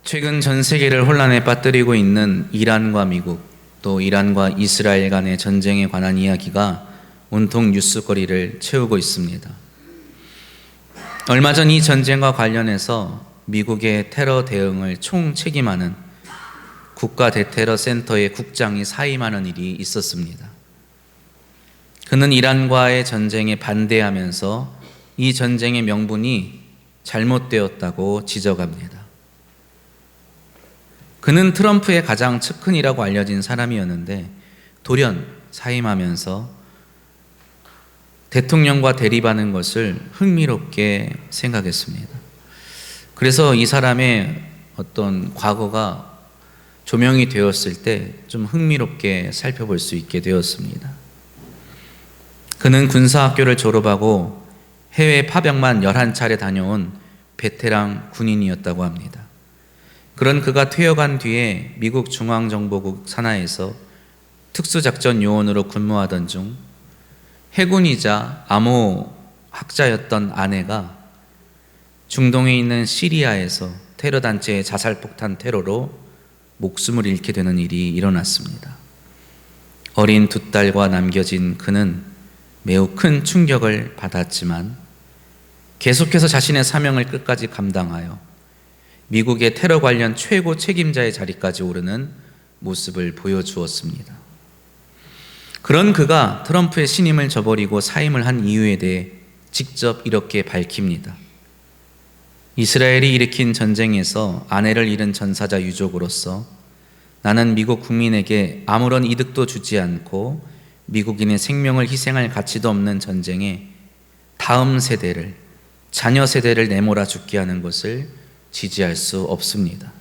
최근 전 세계를 혼란에 빠뜨리고 있는 이란과 미국, 또 이란과 이스라엘 간의 전쟁에 관한 이야기가 온통 뉴스거리를 채우고 있습니다. 얼마 전 이 전쟁과 관련해서 미국의 테러 대응을 총책임하는 국가대테러센터의 국장이 사임하는 일이 있었습니다. 그는 이란과의 전쟁에 반대하면서 이 전쟁의 명분이 잘못되었다고 지적합니다. 그는 트럼프의 가장 측근이라고 알려진 사람이었는데 돌연 사임하면서 대통령과 대립하는 것을 흥미롭게 생각했습니다. 그래서 이 사람의 어떤 과거가 조명이 되었을 때 좀 흥미롭게 살펴볼 수 있게 되었습니다. 그는 군사학교를 졸업하고 해외 파병만 11차례 다녀온 베테랑 군인이었다고 합니다. 그런 그가 퇴역한 뒤에 미국 중앙정보국 산하에서 특수작전 요원으로 근무하던 중 해군이자 암호학자였던 아내가 중동에 있는 시리아에서 테러단체의 자살폭탄 테러로 목숨을 잃게 되는 일이 일어났습니다. 어린 두 딸과 남겨진 그는 매우 큰 충격을 받았지만 계속해서 자신의 사명을 끝까지 감당하여 미국의 테러 관련 최고 책임자의 자리까지 오르는 모습을 보여주었습니다. 그런 그가 트럼프의 신임을 저버리고 사임을 한 이유에 대해 직접 이렇게 밝힙니다. 이스라엘이 일으킨 전쟁에서 아내를 잃은 전사자 유족으로서 나는 미국 국민에게 아무런 이득도 주지 않고 미국인의 생명을 희생할 가치도 없는 전쟁에 다음 세대를, 자녀 세대를 내몰아 죽게 하는 것을 지지할 수 없습니다.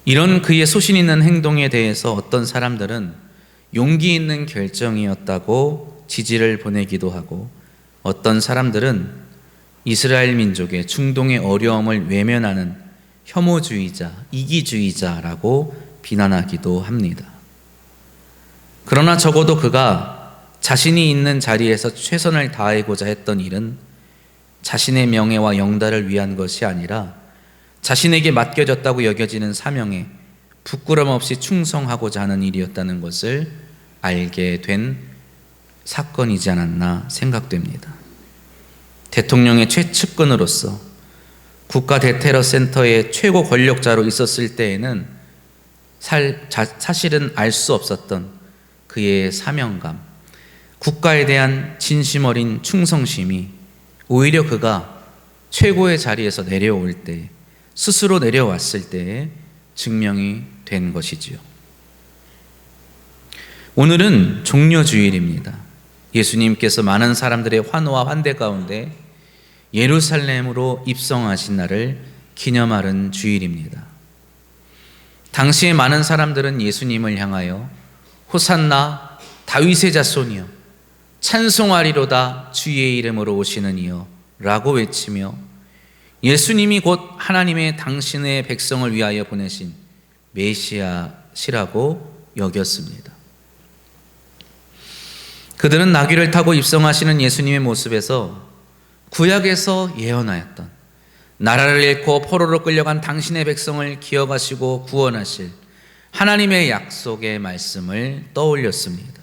이런 그의 소신 있는 행동에 대해서 어떤 사람들은 용기 있는 결정이었다고 지지를 보내기도 하고, 어떤 사람들은 이스라엘 민족의 중동의 어려움을 외면하는 혐오주의자, 이기주의자라고 비난하기도 합니다. 그러나 적어도 그가 자신이 있는 자리에서 최선을 다하고자 했던 일은 자신의 명예와 영달을 위한 것이 아니라 자신에게 맡겨졌다고 여겨지는 사명에 부끄럼 없이 충성하고자 하는 일이었다는 것을 알게 된 사건이지 않았나 생각됩니다. 대통령의 최측근으로서 국가대테러센터의 최고 권력자로 있었을 때에는 사실은 알 수 없었던 그의 사명감, 국가에 대한 진심 어린 충성심이 오히려 그가 최고의 자리에서 내려올 때, 스스로 내려왔을 때에 증명이 된 것이지요. 오늘은 종려주일입니다. 예수님께서 많은 사람들의 환호와 환대 가운데 예루살렘으로 입성하신 날을 기념하는 주일입니다. 당시에 많은 사람들은 예수님을 향하여 호산나 다윗의 자손이여 찬송하리로다 주의 이름으로 오시는 이여 라고 외치며 예수님이 곧 하나님의 당신의 백성을 위하여 보내신 메시아시라고 여겼습니다. 그들은 나귀를 타고 입성하시는 예수님의 모습에서 구약에서 예언하였던 나라를 잃고 포로로 끌려간 당신의 백성을 기억하시고 구원하실 하나님의 약속의 말씀을 떠올렸습니다.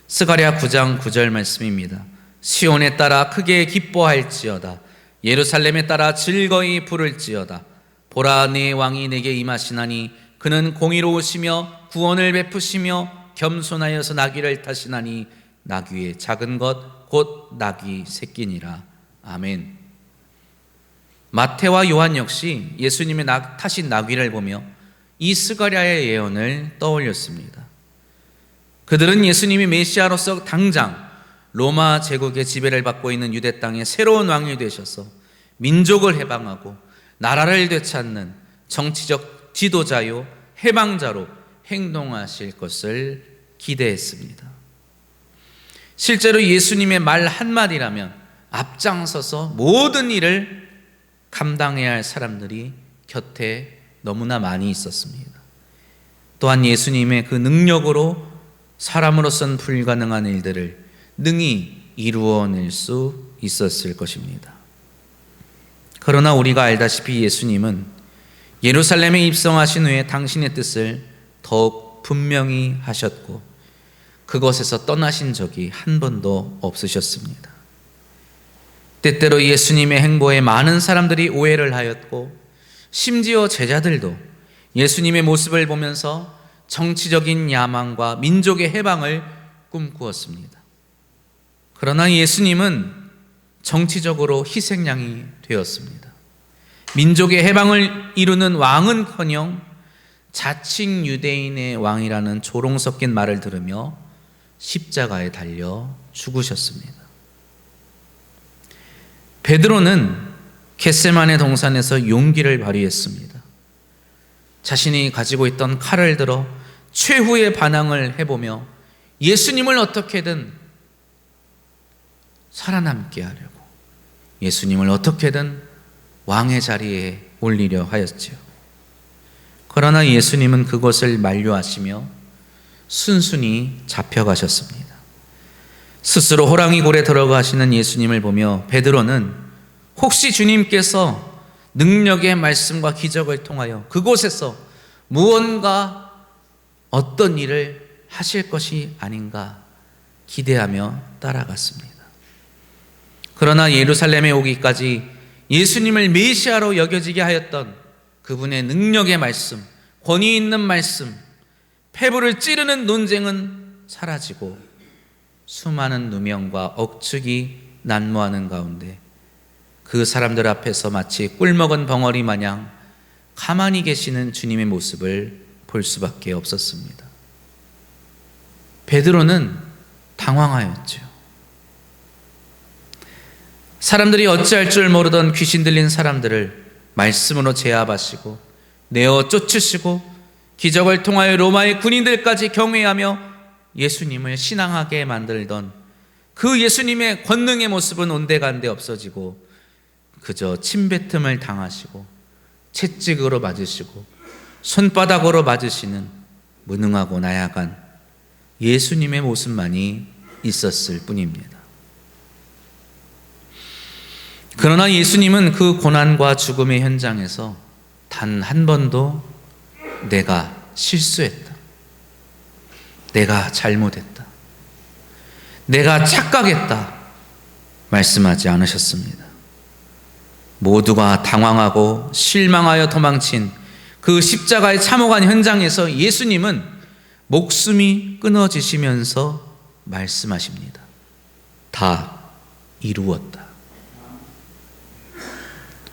스가랴 9장 9절 말씀입니다. 시온에 따라 크게 기뻐할지어다 예루살렘에 따라 즐거이 부를지어다 보라 네 왕이 내게 임하시나니 그는 공의로우시며 구원을 베푸시며 겸손하여서 나귀를 타시나니 나귀의 작은 것 곧 나귀 새끼니라. 아멘. 마태와 요한 역시 예수님의 타신 나귀를 보며 이 스가랴의 예언을 떠올렸습니다. 그들은 예수님이 메시아로서 당장 로마 제국의 지배를 받고 있는 유대 땅의 새로운 왕이 되셔서 민족을 해방하고 나라를 되찾는 정치적 지도자요 해방자로 행동하실 것을 기대했습니다. 실제로 예수님의 말 한마디라면 앞장서서 모든 일을 감당해야 할 사람들이 곁에 너무나 많이 있었습니다. 또한 예수님의 그 능력으로 사람으로선 불가능한 일들을 능히 이루어낼 수 있었을 것입니다. 그러나 우리가 알다시피 예수님은 예루살렘에 입성하신 후에 당신의 뜻을 더욱 분명히 하셨고 그곳에서 떠나신 적이 한 번도 없으셨습니다. 때때로 예수님의 행보에 많은 사람들이 오해를 하였고 심지어 제자들도 예수님의 모습을 보면서 정치적인 야망과 민족의 해방을 꿈꾸었습니다. 그러나 예수님은 정치적으로 희생양이 되었습니다. 민족의 해방을 이루는 왕은커녕 자칭 유대인의 왕이라는 조롱 섞인 말을 들으며 십자가에 달려 죽으셨습니다. 베드로는 겟세마네 동산에서 용기를 발휘했습니다. 자신이 가지고 있던 칼을 들어 최후의 반항을 해보며 예수님을 어떻게든 살아남게 하려고, 예수님을 어떻게든 왕의 자리에 올리려 하였지요. 그러나 예수님은 그것을 만류하시며 순순히 잡혀가셨습니다. 스스로 호랑이 굴에 들어가시는 예수님을 보며 베드로는 혹시 주님께서 능력의 말씀과 기적을 통하여 그곳에서 무언가 어떤 일을 하실 것이 아닌가 기대하며 따라갔습니다. 그러나 예루살렘에 오기까지 예수님을 메시아로 여겨지게 하였던 그분의 능력의 말씀, 권위 있는 말씀, 폐부를 찌르는 논쟁은 사라지고 수많은 누명과 억측이 난무하는 가운데 그 사람들 앞에서 마치 꿀먹은 벙어리 마냥 가만히 계시는 주님의 모습을 볼 수밖에 없었습니다. 베드로는 당황하였죠. 사람들이 어찌할 줄 모르던 귀신 들린 사람들을 말씀으로 제압하시고 내어 쫓으시고 기적을 통하여 로마의 군인들까지 경외하며 예수님을 신앙하게 만들던 그 예수님의 권능의 모습은 온데간데 없어지고 그저 침뱉음을 당하시고 채찍으로 맞으시고 손바닥으로 맞으시는 무능하고 나약한 예수님의 모습만이 있었을 뿐입니다. 그러나 예수님은 그 고난과 죽음의 현장에서 단 한 번도 내가 실수했다, 내가 잘못했다, 내가 착각했다 말씀하지 않으셨습니다. 모두가 당황하고 실망하여 도망친 그 십자가의 참혹한 현장에서 예수님은 목숨이 끊어지시면서 말씀하십니다. 다 이루었다.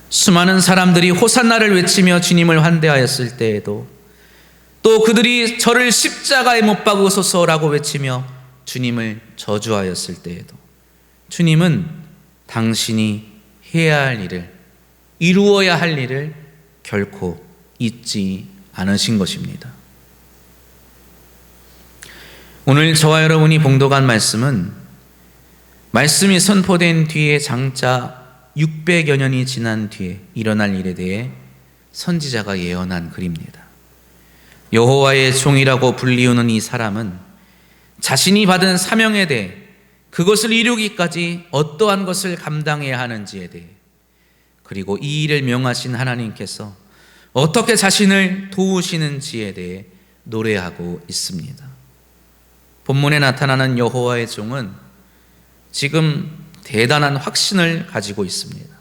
수많은 사람들이 호산나를 외치며 주님을 환대하였을 때에도, 또 그들이 저를 십자가에 못 박으소서라고 외치며 주님을 저주하였을 때에도 주님은 당신이 해야 할 일을, 이루어야 할 일을 결코 잊지 않으신 것입니다. 오늘 저와 여러분이 봉독한 말씀은 말씀이 선포된 뒤에 장차 600여 년이 지난 뒤에 일어날 일에 대해 선지자가 예언한 글입니다. 여호와의 종이라고 불리우는 이 사람은 자신이 받은 사명에 대해, 그것을 이루기까지 어떠한 것을 감당해야 하는지에 대해, 그리고 이 일을 명하신 하나님께서 어떻게 자신을 도우시는지에 대해 노래하고 있습니다. 본문에 나타나는 여호와의 종은 지금 대단한 확신을 가지고 있습니다.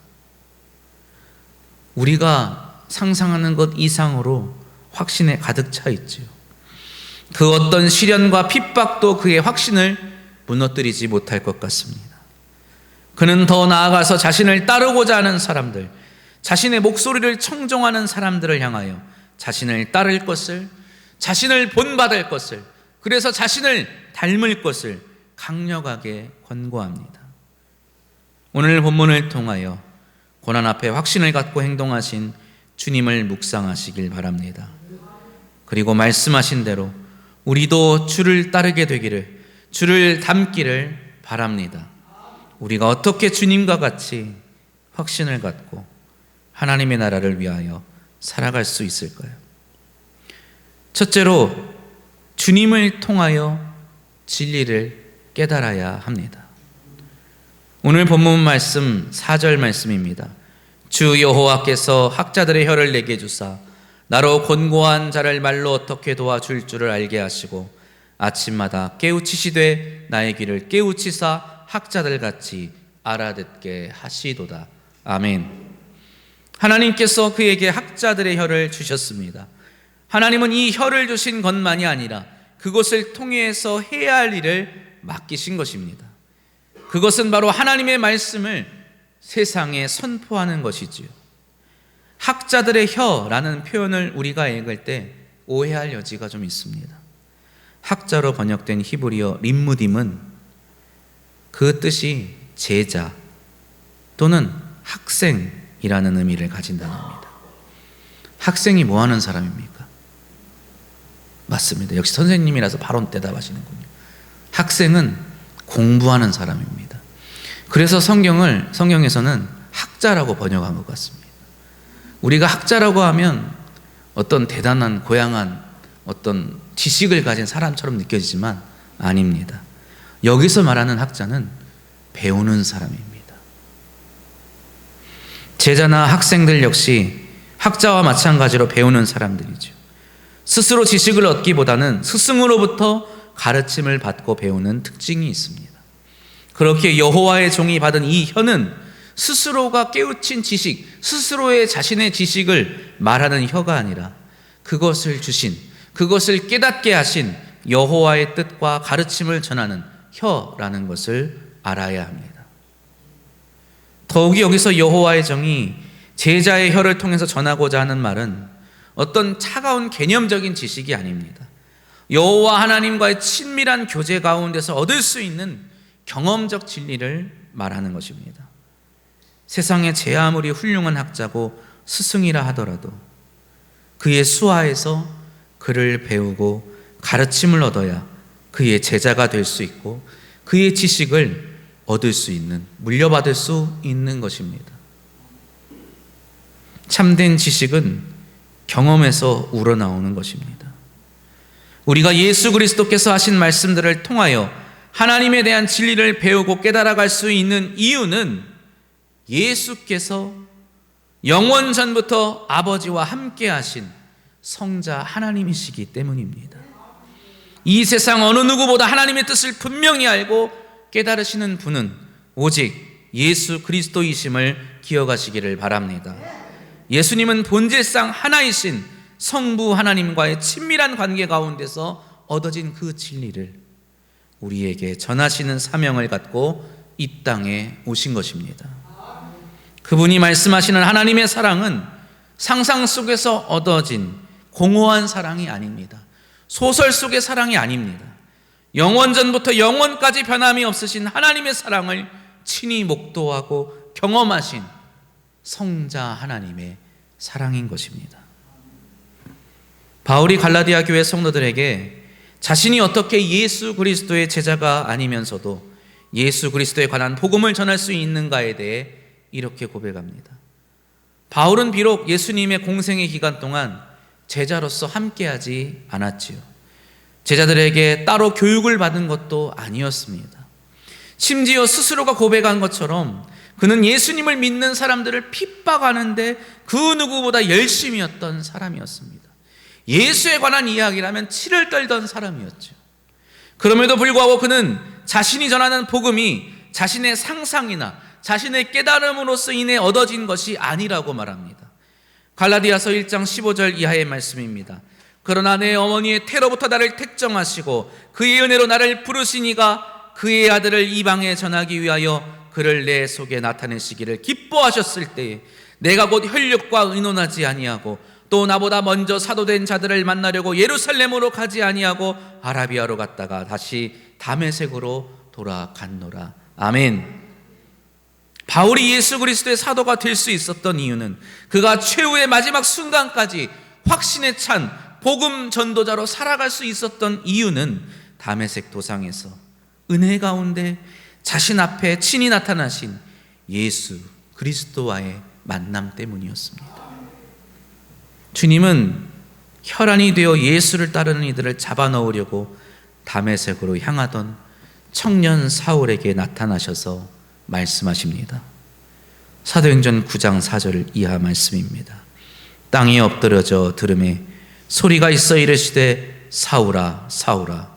우리가 상상하는 것 이상으로 확신에 가득 차 있지요. 그 어떤 시련과 핍박도 그의 확신을 무너뜨리지 못할 것 같습니다. 그는 더 나아가서 자신을 따르고자 하는 사람들, 자신의 목소리를 청종하는 사람들을 향하여 자신을 따를 것을, 자신을 본받을 것을, 그래서 자신을 닮을 것을 강력하게 권고합니다. 오늘 본문을 통하여 고난 앞에 확신을 갖고 행동하신 주님을 묵상하시길 바랍니다. 그리고 말씀하신 대로 우리도 주를 따르게 되기를, 주를 닮기를 바랍니다. 우리가 어떻게 주님과 같이 확신을 갖고 하나님의 나라를 위하여 살아갈 수 있을까요? 첫째로, 주님을 통하여 진리를 깨달아야 합니다. 오늘 본문 말씀 4절 말씀입니다. 주 여호와께서 학자들의 혀를 내게 주사 나로 곤고한 자를 말로 어떻게 도와줄 줄을 알게 하시고 아침마다 깨우치시되 나의 귀를 깨우치사 학자들 같이 알아듣게 하시도다. 아멘. 하나님께서 그에게 학자들의 혀를 주셨습니다. 하나님은 이 혀를 주신 것만이 아니라 그것을 통해서 해야 할 일을 맡기신 것입니다. 그것은 바로 하나님의 말씀을 세상에 선포하는 것이지요. 학자들의 혀라는 표현을 우리가 읽을 때 오해할 여지가 좀 있습니다. 학자로 번역된 히브리어 림무딤은 그 뜻이 제자 또는 학생이라는 의미를 가진 단어입니다. 학생이 뭐 하는 사람입니까? 맞습니다. 역시 선생님이라서 바로 대답하시는군요. 학생은 공부하는 사람입니다. 그래서 성경에서는 학자라고 번역한 것 같습니다. 우리가 학자라고 하면 어떤 대단한 고양한 어떤 지식을 가진 사람처럼 느껴지지만 아닙니다. 여기서 말하는 학자는 배우는 사람입니다. 제자나 학생들 역시 학자와 마찬가지로 배우는 사람들이죠. 스스로 지식을 얻기보다는 스승으로부터 가르침을 받고 배우는 특징이 있습니다. 그렇게 여호와의 종이 받은 이 혀는 스스로가 깨우친 지식, 스스로의 자신의 지식을 말하는 혀가 아니라 그것을 주신, 그것을 깨닫게 하신 여호와의 뜻과 가르침을 전하는 혀라는 것을 알아야 합니다. 더욱이 여기서 여호와의 종이 제자의 혀를 통해서 전하고자 하는 말은 어떤 차가운 개념적인 지식이 아닙니다. 여호와 하나님과의 친밀한 교제 가운데서 얻을 수 있는 경험적 진리를 말하는 것입니다. 세상에 제 아무리 훌륭한 학자고 스승이라 하더라도 그의 수하에서 그를 배우고 가르침을 얻어야 그의 제자가 될 수 있고 그의 지식을 얻을 수 있는, 물려받을 수 있는 것입니다. 참된 지식은 경험에서 우러나오는 것입니다. 우리가 예수 그리스도께서 하신 말씀들을 통하여 하나님에 대한 진리를 배우고 깨달아갈 수 있는 이유는 예수께서 영원 전부터 아버지와 함께 하신 성자 하나님이시기 때문입니다. 이 세상 어느 누구보다 하나님의 뜻을 분명히 알고 깨달으시는 분은 오직 예수 그리스도이심을 기억하시기를 바랍니다. 예수님은 본질상 하나이신 성부 하나님과의 친밀한 관계 가운데서 얻어진 그 진리를 우리에게 전하시는 사명을 갖고 이 땅에 오신 것입니다. 그분이 말씀하시는 하나님의 사랑은 상상 속에서 얻어진 공허한 사랑이 아닙니다. 소설 속의 사랑이 아닙니다. 영원전부터 영원까지 변함이 없으신 하나님의 사랑을 친히 목도하고 경험하신 성자 하나님의 사랑인 것입니다. 바울이 갈라디아 교회 성도들에게 자신이 어떻게 예수 그리스도의 제자가 아니면서도 예수 그리스도에 관한 복음을 전할 수 있는가에 대해 이렇게 고백합니다. 바울은 비록 예수님의 공생의 기간 동안 제자로서 함께하지 않았지요. 제자들에게 따로 교육을 받은 것도 아니었습니다. 심지어 스스로가 고백한 것처럼 그는 예수님을 믿는 사람들을 핍박하는데 그 누구보다 열심이었던 사람이었습니다. 예수에 관한 이야기라면 치를 떨던 사람이었죠. 그럼에도 불구하고 그는 자신이 전하는 복음이 자신의 상상이나 자신의 깨달음으로써 인해 얻어진 것이 아니라고 말합니다. 갈라디아서 1장 15절 이하의 말씀입니다. 그러나 내 어머니의 태로부터 나를 택정하시고 그의 은혜로 나를 부르시니가 그의 아들을 이방에 전하기 위하여 그를 내 속에 나타내시기를 기뻐하셨을 때에 내가 곧 혈육과 의논하지 아니하고 또 나보다 먼저 사도된 자들을 만나려고 예루살렘으로 가지 아니하고 아라비아로 갔다가 다시 다메섹으로 돌아갔노라. 아멘. 바울이 예수 그리스도의 사도가 될 수 있었던 이유는 그가 최후의 마지막 순간까지 확신에 찬 복음 전도자로 살아갈 수 있었던 이유는 다메섹 도상에서 은혜 가운데 자신 앞에 친히 나타나신 예수 그리스도와의 만남 때문이었습니다. 주님은 혈안이 되어 예수를 따르는 이들을 잡아넣으려고 다메섹으로 향하던 청년 사울에게 나타나셔서 말씀하십니다. 사도행전 9장 4절 이하 말씀입니다. 땅에 엎드려져 들음에 소리가 있어 이르시되 사울아 사울아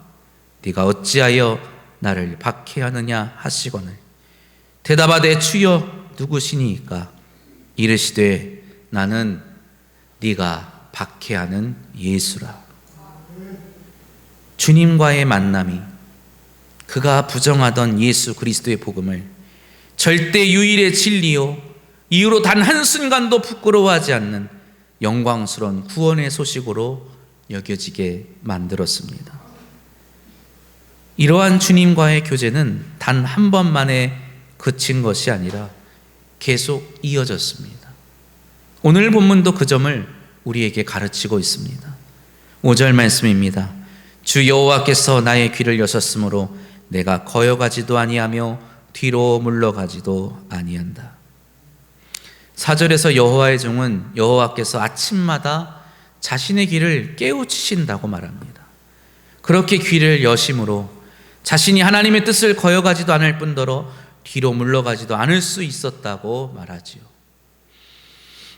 네가 어찌하여 나를 박해하느냐 하시거늘 대답하되 주여 누구시니이까 이르시되 나는 네가 박해하는 예수라. 주님과의 만남이 그가 부정하던 예수 그리스도의 복음을 절대 유일의 진리요 이후로 단 한순간도 부끄러워하지 않는 영광스러운 구원의 소식으로 여겨지게 만들었습니다. 이러한 주님과의 교제는 단 한 번만에 그친 것이 아니라 계속 이어졌습니다. 오늘 본문도 그 점을 우리에게 가르치고 있습니다. 5절 말씀입니다. 주 여호와께서 나의 귀를 여셨으므로 내가 거여가지도 아니하며 뒤로 물러가지도 아니한다. 4절에서 여호와의 종은 여호와께서 아침마다 자신의 귀를 깨우치신다고 말합니다. 그렇게 귀를 여심으로 자신이 하나님의 뜻을 거여가지도 않을 뿐더러 뒤로 물러가지도 않을 수 있었다고 말하지요.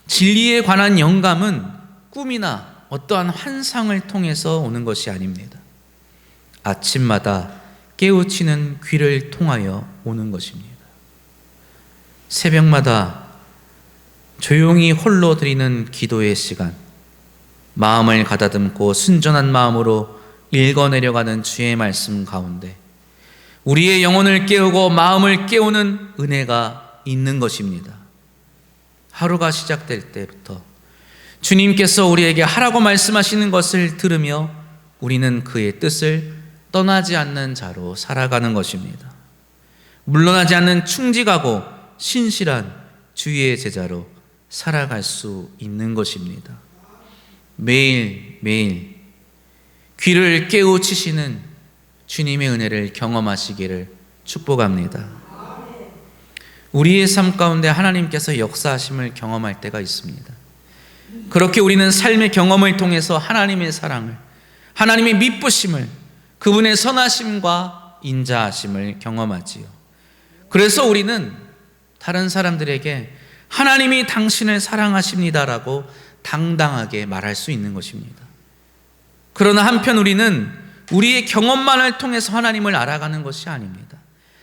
진리에 관한 영감은 꿈이나 어떠한 환상을 통해서 오는 것이 아닙니다. 아침마다 깨우치는 귀를 통하여 오는 것입니다. 새벽마다 조용히 홀로 드리는 기도의 시간, 마음을 가다듬고 순전한 마음으로 읽어내려가는 주의 말씀 가운데 우리의 영혼을 깨우고 마음을 깨우는 은혜가 있는 것입니다. 하루가 시작될 때부터 주님께서 우리에게 하라고 말씀하시는 것을 들으며 우리는 그의 뜻을 떠나지 않는 자로 살아가는 것입니다. 물러나지 않는 충직하고 신실한 주의 제자로 살아갈 수 있는 것입니다. 매일매일 귀를 깨우치시는 주님의 은혜를 경험하시기를 축복합니다. 우리의 삶 가운데 하나님께서 역사하심을 경험할 때가 있습니다. 그렇게 우리는 삶의 경험을 통해서 하나님의 사랑을, 하나님의 미쁘심을, 그분의 선하심과 인자하심을 경험하지요. 그래서 우리는 다른 사람들에게 하나님이 당신을 사랑하십니다라고 당당하게 말할 수 있는 것입니다. 그러나 한편 우리는 우리의 경험만을 통해서 하나님을 알아가는 것이 아닙니다.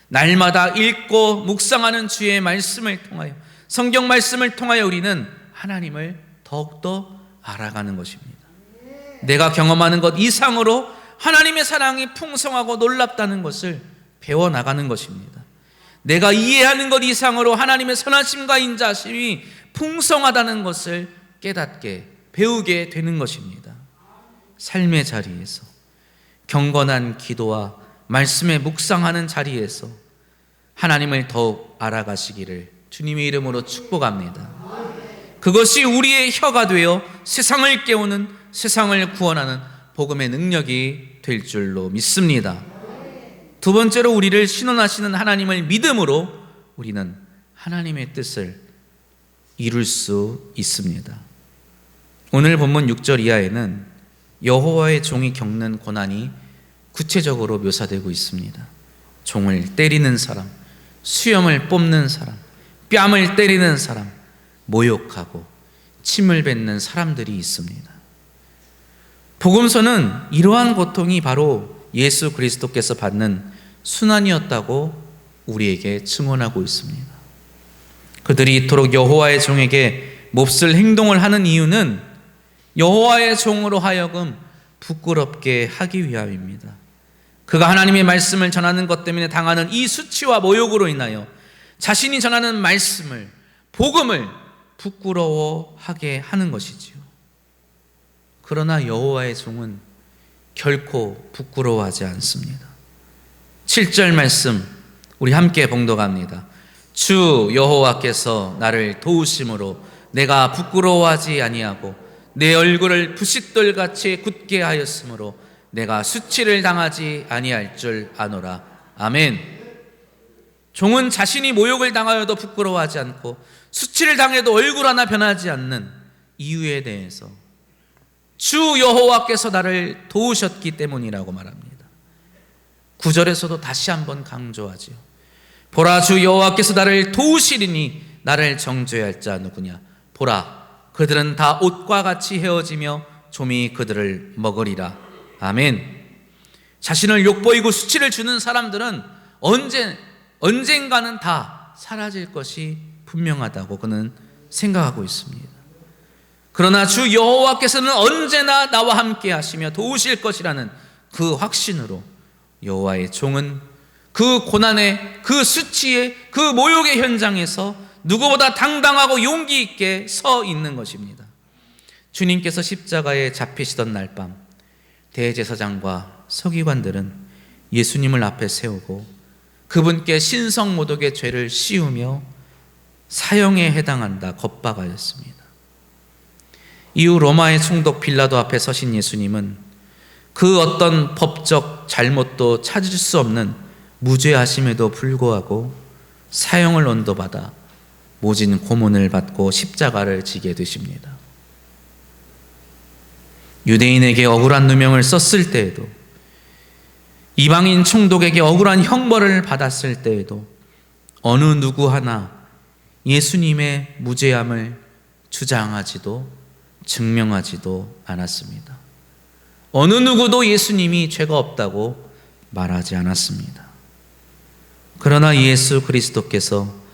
날마다 읽고 묵상하는 주의 말씀을 통하여, 성경 말씀을 통하여 우리는 하나님을 더욱더 알아가는 것입니다. 내가 경험하는 것 이상으로 하나님의 사랑이 풍성하고 놀랍다는 것을 배워나가는 것입니다. 내가 이해하는 것 이상으로 하나님의 선하심과 인자하심이 풍성하다는 것을 깨닫게, 배우게 되는 것입니다. 삶의 자리에서, 경건한 기도와 말씀에 묵상하는 자리에서 하나님을 더욱 알아가시기를 주님의 이름으로 축복합니다. 그것이 우리의 혀가 되어 세상을 깨우는, 세상을 구원하는 복음의 능력이 될 줄로 믿습니다. 두 번째로 우리를 신원하시는 하나님을 믿음으로 우리는 하나님의 뜻을 이룰 수 있습니다. 오늘 본문 6절 이하에는 여호와의 종이 겪는 고난이 구체적으로 묘사되고 있습니다. 종을 때리는 사람, 수염을 뽑는 사람, 뺨을 때리는 사람, 모욕하고 침을 뱉는 사람들이 있습니다. 복음서는 이러한 고통이 바로 예수 그리스도께서 받는 순환이었다고 우리에게 증언하고 있습니다. 그들이 이토록 여호와의 종에게 몹쓸 행동을 하는 이유는 여호와의 종으로 하여금 부끄럽게 하기 위함입니다. 그가 하나님의 말씀을 전하는 것 때문에 당하는 이 수치와 모욕으로 인하여 자신이 전하는 말씀을, 복음을 부끄러워하게 하는 것이지요. 그러나 여호와의 종은 결코 부끄러워하지 않습니다. 7절 말씀 우리 함께 봉독합니다. 주 여호와께서 나를 도우심으로 내가 부끄러워하지 아니하고 내 얼굴을 부싯돌같이 굳게 하였으므로 내가 수치를 당하지 아니할 줄 아노라. 아멘. 종은 자신이 모욕을 당하여도 부끄러워하지 않고 수치를 당해도 얼굴 하나 변하지 않는 이유에 대해서 주 여호와께서 나를 도우셨기 때문이라고 말합니다. 9절에서도 다시 한번 강조하지요. 보라, 주 여호와께서 나를 도우시리니 나를 정죄할 자 누구냐? 보라, 그들은 다 옷과 같이 헤어지며 좀이 그들을 먹으리라. 아멘. 자신을 욕보이고 수치를 주는 사람들은 언젠가는 다 사라질 것이 분명하다고 그는 생각하고 있습니다. 그러나 주 여호와께서는 언제나 나와 함께 하시며 도우실 것이라는 그 확신으로 여호와의 종은 그 고난의, 그 수치의, 그 모욕의 현장에서 누구보다 당당하고 용기 있게 서 있는 것입니다. 주님께서 십자가에 잡히시던 날 밤 대제사장과 서기관들은 예수님을 앞에 세우고 그분께 신성모독의 죄를 씌우며 사형에 해당한다 겁박하였습니다. 이후 로마의 총독 빌라도 앞에 서신 예수님은 그 어떤 법적 잘못도 찾을 수 없는 무죄하심에도 불구하고 사형을 언도받아 모진 고문을 받고 십자가를 지게 되십니다. 유대인에게 억울한 누명을 썼을 때에도, 이방인 총독에게 억울한 형벌을 받았을 때에도 어느 누구 하나 예수님의 무죄함을 주장하지도 증명하지도 않았습니다. 어느 누구도 예수님이 죄가 없다고 말하지 않았습니다. 그러나 예수 그리스도께서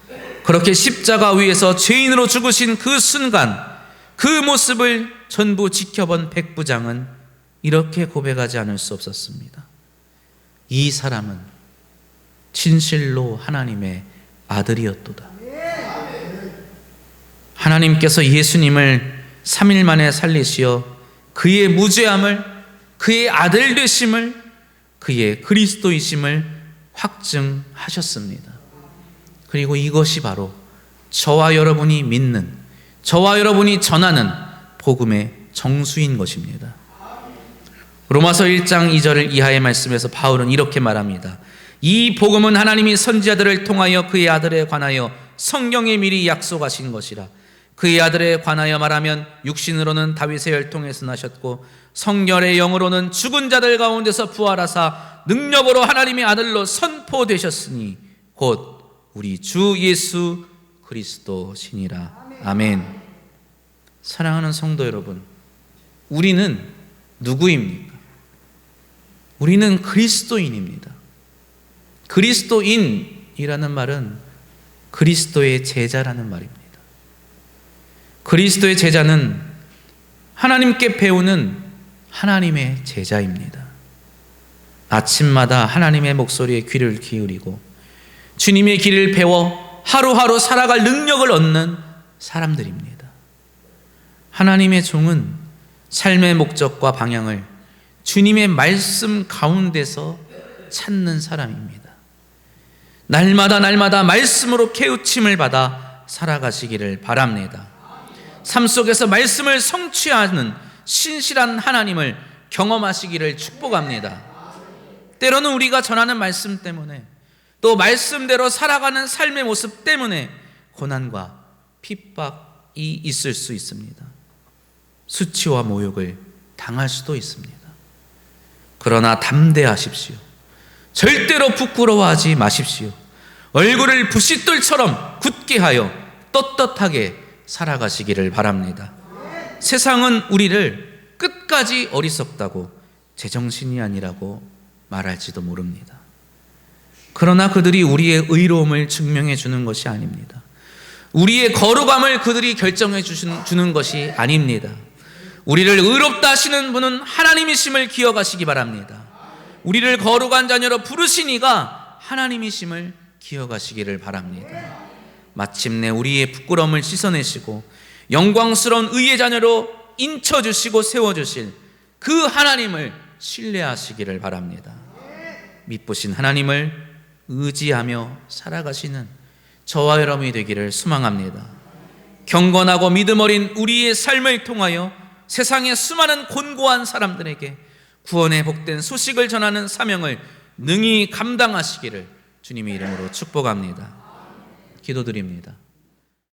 그렇게 십자가 위에서 죄인으로 죽으신 그 순간, 그 모습을 전부 지켜본 백부장은 이렇게 고백하지 않을 수 없었습니다. 이 사람은 진실로 하나님의 아들이었도다. 하나님께서 예수님을 3일 만에 살리시어 그의 무죄함을, 그의 아들 되심을, 그의 그리스도이심을 확증하셨습니다. 그리고 이것이 바로 저와 여러분이 믿는, 저와 여러분이 전하는 복음의 정수인 것입니다. 로마서 1장 2절 이하의 말씀에서 바울은 이렇게 말합니다. 이 복음은 하나님이 선지자들을 통하여 그의 아들에 관하여 성경에 미리 약속하신 것이라. 그의 아들에 관하여 말하면 육신으로는 다윗의 혈통에서 나셨고 성결의 영으로는 죽은 자들 가운데서 부활하사 능력으로 하나님의 아들로 선포되셨으니 곧 우리 주 예수 그리스도시니라. 아멘. 사랑하는 성도 여러분, 우리는 누구입니까? 우리는 그리스도인입니다. 그리스도인이라는 말은 그리스도의 제자라는 말입니다. 그리스도의 제자는 하나님께 배우는 하나님의 제자입니다. 아침마다 하나님의 목소리에 귀를 기울이고 주님의 길을 배워 하루하루 살아갈 능력을 얻는 사람들입니다. 하나님의 종은 삶의 목적과 방향을 주님의 말씀 가운데서 찾는 사람입니다. 날마다 말씀으로 깨우침을 받아 살아가시기를 바랍니다. 삶 속에서 말씀을 성취하는 신실한 하나님을 경험하시기를 축복합니다. 때로는 우리가 전하는 말씀 때문에, 또 말씀대로 살아가는 삶의 모습 때문에 고난과 핍박이 있을 수 있습니다. 수치와 모욕을 당할 수도 있습니다. 그러나 담대하십시오. 절대로 부끄러워하지 마십시오. 얼굴을 부싯돌처럼 굳게 하여 떳떳하게 살아가시기를 바랍니다. 세상은 우리를 끝까지 어리석다고, 제정신이 아니라고 말할지도 모릅니다. 그러나 그들이 우리의 의로움을 증명해 주는 것이 아닙니다. 우리의 거룩함을 그들이 결정해 주는 것이 아닙니다. 우리를 의롭다 하시는 분은 하나님이심을 기억하시기 바랍니다. 우리를 거룩한 자녀로 부르신 이가 하나님이심을 기억하시기를 바랍니다. 마침내 우리의 부끄러움을 씻어내시고 영광스러운 의의 자녀로 인쳐주시고 세워주실 그 하나님을 신뢰하시기를 바랍니다. 미쁘신 하나님을 의지하며 살아가시는 저와 여러분이 되기를 소망합니다. 경건하고 믿음 어린 우리의 삶을 통하여 세상의 수많은 곤고한 사람들에게 구원의 복된 소식을 전하는 사명을 능히 감당하시기를 주님의 이름으로 축복합니다. 기도드립니다.